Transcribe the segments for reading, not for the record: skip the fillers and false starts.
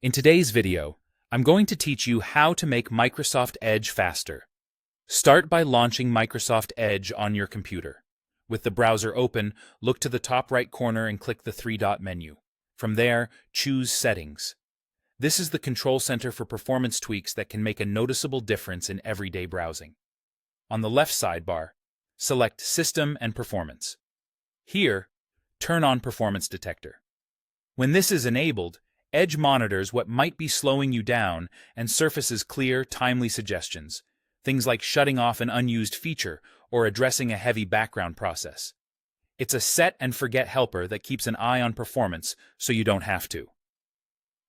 In today's video, I'm going to teach you how to make Microsoft Edge faster. Start by launching Microsoft Edge on your computer. With the browser open, look to the top right corner and click the three-dot menu. From there, choose Settings. This is the control center for performance tweaks that can make a noticeable difference in everyday browsing. On the left sidebar, select System and Performance. Here, turn on Performance Detector. When this is enabled, Edge monitors what might be slowing you down and surfaces clear, timely suggestions, things like shutting off an unused feature or addressing a heavy background process. It's a set-and-forget helper that keeps an eye on performance so you don't have to.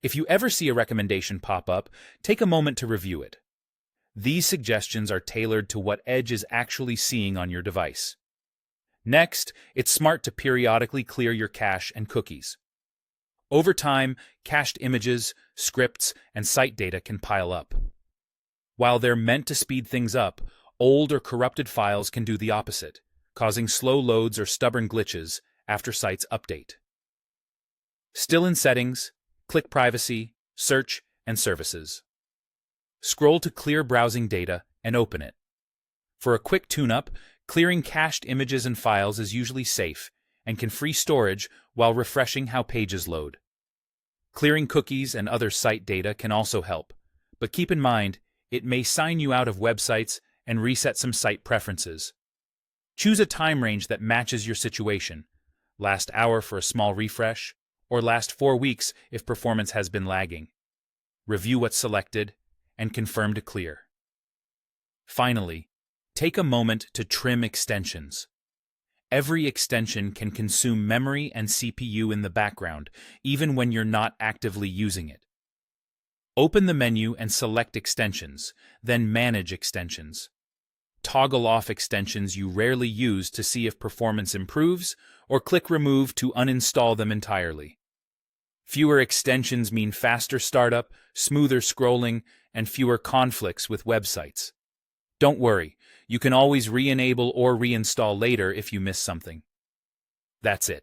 If you ever see a recommendation pop up, take a moment to review it. These suggestions are tailored to what Edge is actually seeing on your device. Next, it's smart to periodically clear your cache and cookies. Over time, cached images, scripts, and site data can pile up. While they're meant to speed things up, old or corrupted files can do the opposite, causing slow loads or stubborn glitches after sites update. Still in Settings, click Privacy, Search, and Services. Scroll to Clear Browsing Data and open it. For a quick tune-up, clearing cached images and files is usually safe and can free storage while refreshing how pages load. Clearing cookies and other site data can also help, but keep in mind, it may sign you out of websites and reset some site preferences. Choose a time range that matches your situation, last hour for a small refresh, or last 4 weeks if performance has been lagging. Review what's selected, and confirm to clear. Finally, take a moment to trim extensions. Every extension can consume memory and CPU in the background, even when you're not actively using it. Open the menu and select Extensions, then Manage Extensions. Toggle off extensions you rarely use to see if performance improves, or click Remove to uninstall them entirely. Fewer extensions mean faster startup, smoother scrolling, and fewer conflicts with websites. Don't worry, you can always re-enable or reinstall later if you miss something. That's it.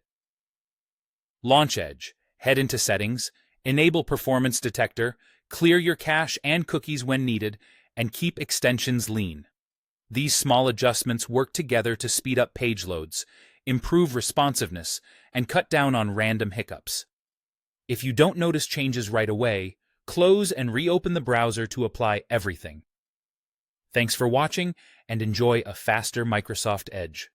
Launch Edge, head into Settings, enable Performance Detector, clear your cache and cookies when needed, and keep extensions lean. These small adjustments work together to speed up page loads, improve responsiveness, and cut down on random hiccups. If you don't notice changes right away, close and reopen the browser to apply everything. Thanks for watching, and enjoy a faster Microsoft Edge.